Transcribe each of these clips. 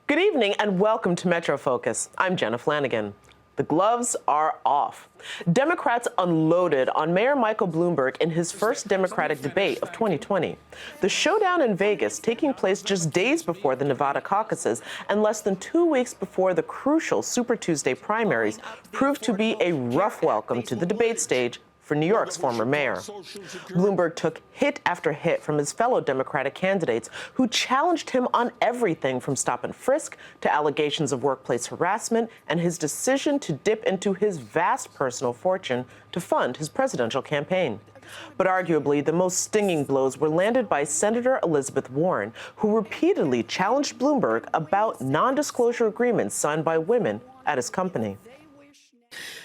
Good evening and welcome to Metro Focus. I'm Jenna Flanagan. The gloves are off. Democrats unloaded on Mayor Michael Bloomberg in his first Democratic debate of 2020. The showdown in Vegas taking place just days before the Nevada caucuses and less than 2 weeks before the crucial Super Tuesday primaries proved to be a rough welcome to the debate stage for New York's former mayor. Bloomberg took hit after hit from his fellow Democratic candidates who challenged him on everything from stop and frisk to allegations of workplace harassment and his decision to dip into his vast personal fortune to fund his presidential campaign. But arguably, the most stinging blows were landed by Senator Elizabeth Warren, who repeatedly challenged Bloomberg about non-disclosure agreements signed by women at his company.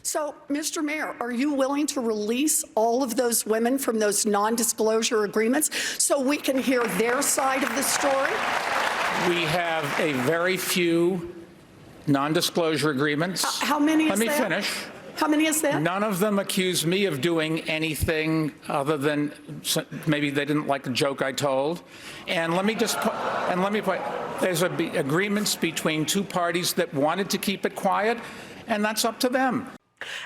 So, Mr. Mayor, are you willing to release all of those women from those non-disclosure agreements so we can hear their side of the story? We have a very few non-disclosure agreements. How many is Let me that? finish. How many is that? None of them accuse me of doing anything other than maybe they didn't like the joke I told. And let me point, there's agreements between two parties that wanted to keep it quiet, and that's up to them.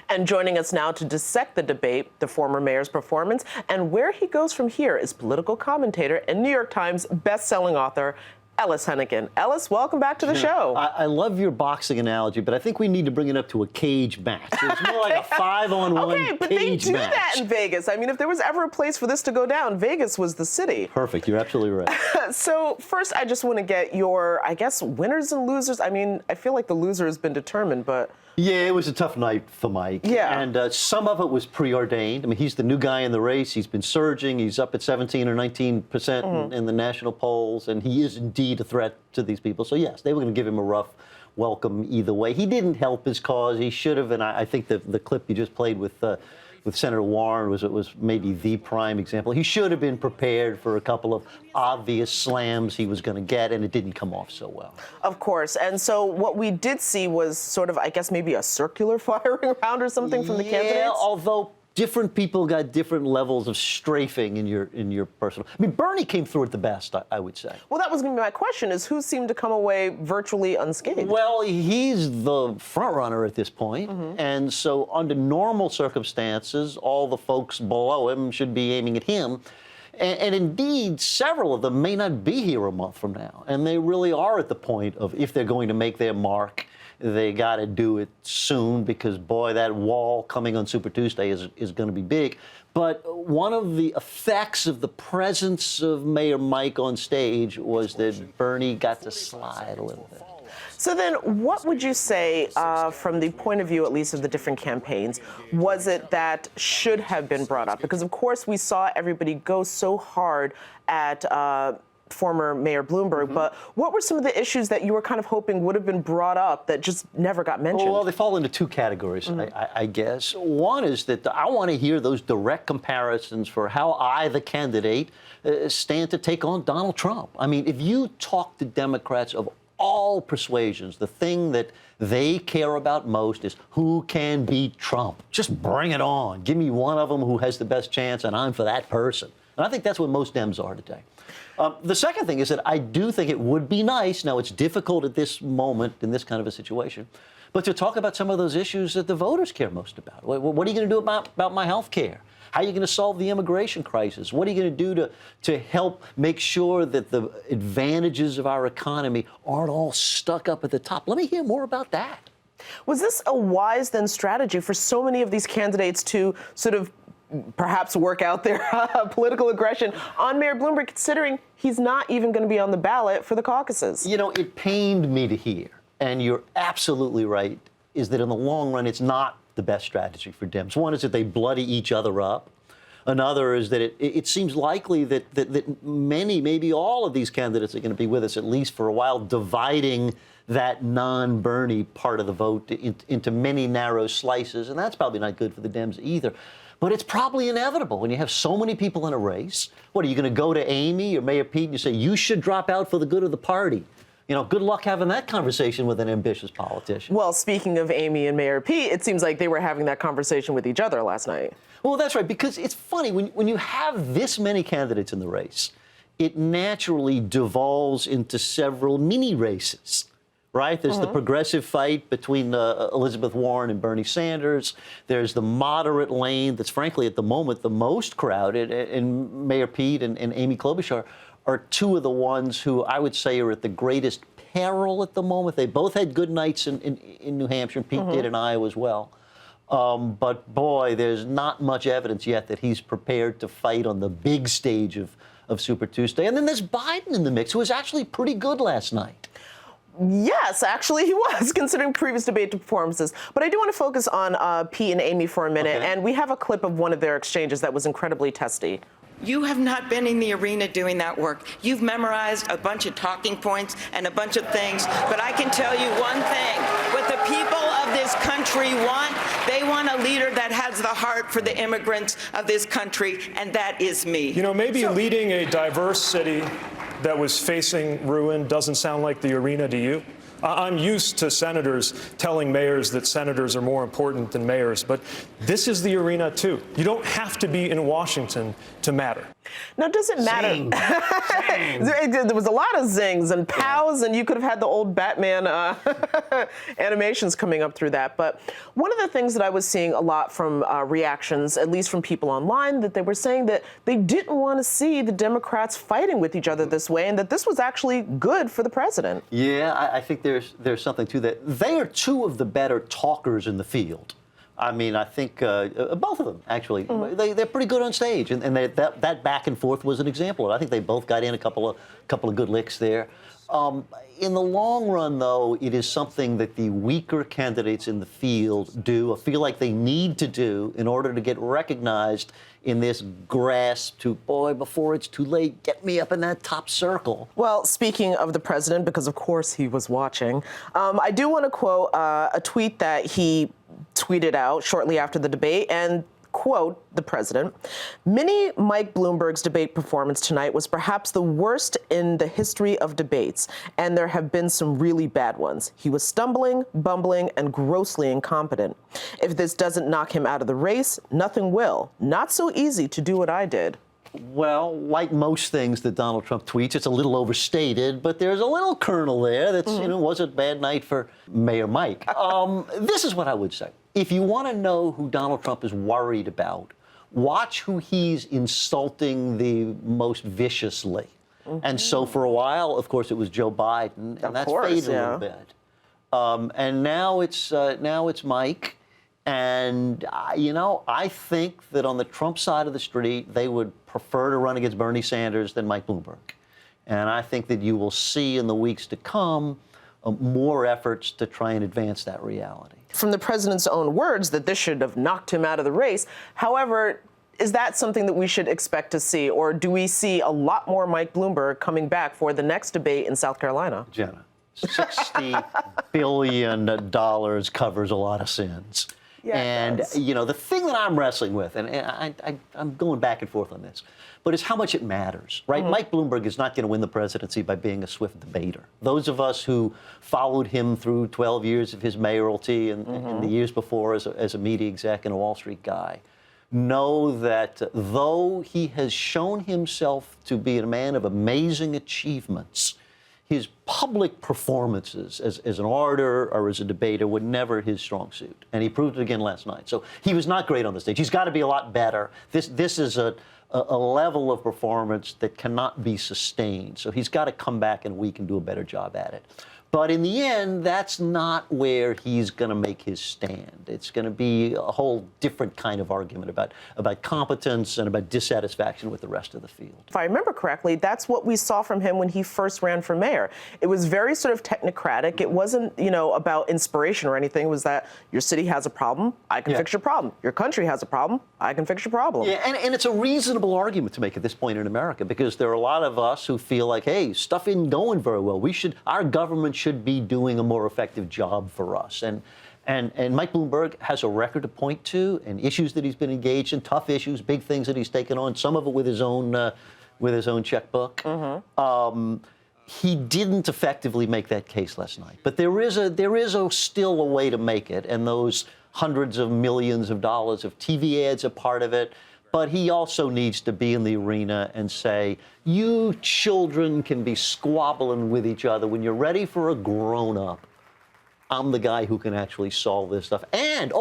And joining us now to dissect the debate, the former mayor's performance, and where he goes from here is political commentator and New York Times best-selling author Ellis Hennigan. Ellis, welcome back to the show. I love your boxing analogy, but I think we need to bring it up to a cage match. It's more like a 5-on-1 okay, but cage they do match. that in Vegas. I mean, if there was ever a place for this to go down, Vegas was the city. Perfect. You're absolutely right. So first, I just want to get your, I guess, winners and losers. I mean, I feel like the loser has been determined, but... Yeah, it was a tough night for Mike. Yeah. And some of it was preordained. I mean, he's the new guy in the race. He's been surging. He's up at 17 or 19% in the national polls, and he is indeed a threat to these people. So, yes, they were going to give him a rough welcome either way. He didn't help his cause. He should have, and I think the clip you just played with Senator Warren was maybe the prime example. He should have been prepared for a couple of obvious slams he was going to get, and it didn't come off so well. Of course. And so what we did see was sort of, I guess, maybe a circular firing round or something from the candidates? Yeah, although different people got different levels of strafing in your personal... I mean, Bernie came through it the best, I would say. Well, that was going to be my question, is who seemed to come away virtually unscathed? Well, he's the front runner at this point, and so under normal circumstances, all the folks below him should be aiming at him. And indeed, several of them may not be here a month from now, and they really are at the point of, if they're going to make their mark, they got to do it soon because, boy, that wall coming on Super Tuesday is going to be big. But one of the effects of the presence of Mayor Mike on stage was that Bernie got to slide a little bit. So then what would you say, from the point of view, at least, of the different campaigns, was it that should have been brought up? Because, of course, we saw everybody go so hard at former Mayor Bloomberg, but what were some of the issues that you were kind of hoping would have been brought up that just never got mentioned? Well, they fall into two categories, I guess. One is that I want to hear those direct comparisons for how I, the candidate, stand to take on Donald Trump. I mean, if you talk to Democrats of all persuasions, the thing that they care about most is who can beat Trump. Just bring it on. Give me one of them who has the best chance, and I'm for that person. And I think that's what most Dems are today. The second thing is that I do think it would be nice, now it's difficult at this moment in this kind of a situation, but to talk about some of those issues that the voters care most about. What are you going to do about my health care? How are you going to solve the immigration crisis? What are you going to do to help make sure that the advantages of our economy aren't all stuck up at the top? Let me hear more about that. Was this a wise, then, strategy for so many of these candidates to sort of perhaps work out their political aggression on Mayor Bloomberg, considering he's not even going to be on the ballot for the caucuses? You know, it pained me to hear, and you're absolutely right, is that in the long run, it's not the best strategy for Dems. One is that they bloody each other up. Another is that it seems likely that many, maybe all of these candidates are going to be with us at least for a while, dividing that non-Bernie part of the vote into many narrow slices, and that's probably not good for the Dems either. But it's probably inevitable when you have so many people in a race. What, are you going to go to Amy or Mayor Pete and you say, you should drop out for the good of the party? You know, good luck having that conversation with an ambitious politician. Well, speaking of Amy and Mayor Pete, it seems like they were having that conversation with each other last night. Well, that's right, because it's funny, when you have this many candidates in the race, it naturally devolves into several mini races. right? There's the progressive fight between Elizabeth Warren and Bernie Sanders. There's the moderate lane that's frankly at the moment the most crowded, and Mayor Pete and Amy Klobuchar are two of the ones who I would say are at the greatest peril at the moment. They both had good nights in New Hampshire. Pete did in Iowa as well. But boy, there's not much evidence yet that he's prepared to fight on the big stage of Super Tuesday. And then there's Biden in the mix, who was actually pretty good last night. Yes, actually he was, considering previous debate performances. But I do want to focus on Pete and Amy for a minute, Okay. and we have a clip of one of their exchanges that was incredibly testy. You have not been in the arena doing that work. You've memorized a bunch of talking points and a bunch of things, but I can tell you one thing. What the people of this country want, they want a leader that has the heart for the immigrants of this country, and that is me. You know, maybe leading a diverse city that was facing ruin doesn't sound like the arena to you. I'm used to senators telling mayors that senators are more important than mayors, but this is the arena too. You don't have to be in Washington to matter. Now, does it matter? There was a lot of zings and pows, and you could have had the old Batman animations coming up through that. But one of the things that I was seeing a lot from reactions, at least from people online, that they were saying that they didn't want to see the Democrats fighting with each other this way, and that this was actually good for the president. Yeah, I think there's something to that. They are two of the better talkers in the field. I mean, I think both of them, actually, they're pretty good on stage. And that back and forth was an example of it. I think they both got in a couple of good licks there. In the long run, though, it is something that the weaker candidates in the field do, or feel like they need to do, in order to get recognized in this grasp to, boy, before it's too late, get me up in that top circle. Well, speaking of the president, because of course he was watching, I do want to quote a tweet that he tweeted out shortly after the debate, and quote the president: "Mini Mike Bloomberg's debate performance tonight was perhaps the worst in the history of debates, and there have been some really bad ones. He was stumbling, bumbling, and grossly incompetent. If this doesn't knock him out of the race, nothing will. Not so easy to do what I did." Well, like most things that Donald Trump tweets, it's a little overstated, but there's a little kernel there that's, was a bad night for Mayor Mike. This is what I would say. If you want to know who Donald Trump is worried about, watch who he's insulting the most viciously. And so for a while, of course, it was Joe Biden, and that's faded a little bit. And now it's Mike. And, I think that on the Trump side of the street, they would prefer to run against Bernie Sanders than Mike Bloomberg. And I think that you will see in the weeks to come more efforts to try and advance that reality. From the president's own words, that this should have knocked him out of the race. However, is that something that we should expect to see? Or do we see a lot more Mike Bloomberg coming back for the next debate in South Carolina? Jenna, $60 billion covers a lot of sins. Yeah, and, the thing that I'm wrestling with, and I'm going back and forth on this, but is how much it matters, right? Mike Bloomberg is not going to win the presidency by being a swift debater. Those of us who followed him through 12 years of his mayoralty and the years before as a media exec and a Wall Street guy know that though he has shown himself to be a man of amazing achievements, his public performances as an orator or as a debater were never his strong suit. And he proved it again last night. So he was not great on the stage. He's got to be a lot better. This is a level of performance that cannot be sustained. So he's got to come back in a week and do a better job at it. But in the end, that's not where he's going to make his stand. It's going to be a whole different kind of argument about competence and about dissatisfaction with the rest of the field. If I remember correctly, that's what we saw from him when he first ran for mayor. It was very sort of technocratic. It wasn't, about inspiration or anything. It was that your city has a problem, I can fix your problem. Your country has a problem, I can fix your problem. Yeah, and it's a reasonable argument to make at this point in America, because there are a lot of us who feel like, hey, stuff isn't going very well. Our government should be doing a more effective job for us. And Mike Bloomberg has a record to point to, and issues that he's been engaged in, tough issues, big things that he's taken on, some of it with his own checkbook. He didn't effectively make that case last night, but there is still a way to make it, and those hundreds of millions of dollars of TV ads are part of it. But he also needs to be in the arena and say, you children can be squabbling with each other. When you're ready for a grown-up, I'm the guy who can actually solve this stuff. And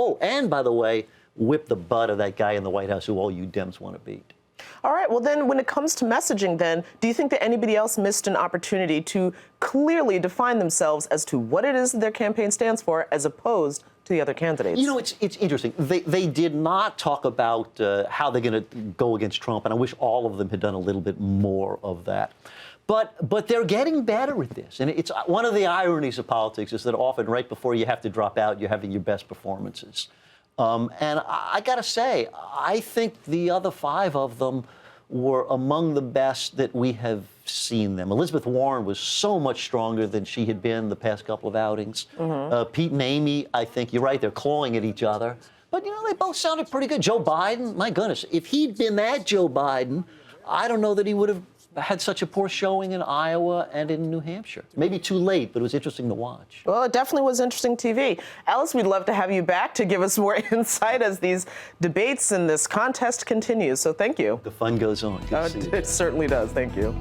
by the way, whip the butt of that guy in the White House who all you Dems want to beat. All right, well then, when it comes to messaging then, do you think that anybody else missed an opportunity to clearly define themselves as to what it is that their campaign stands for as opposed to the other candidates? You know, it's interesting. They did not talk about how they're going to go against Trump, and I wish all of them had done a little bit more of that. But they're getting better at this. And it's one of the ironies of politics is that often right before you have to drop out, you're having your best performances. And I got to say, I think the other 5 of them were among the best that we have seen them. Elizabeth Warren was so much stronger than she had been the past couple of outings. Pete and Amy, I think you're right, they're clawing at each other. But, you know, they both sounded pretty good. Joe Biden, my goodness, if he'd been that Joe Biden, I don't know that he would have had such a poor showing in Iowa and in New Hampshire. Maybe too late, but it was interesting to watch. Well, it definitely was interesting TV. Alice, we'd love to have you back to give us more insight as these debates and this contest continues. So thank you. The fun goes on. Good to see you. It certainly does. Thank you.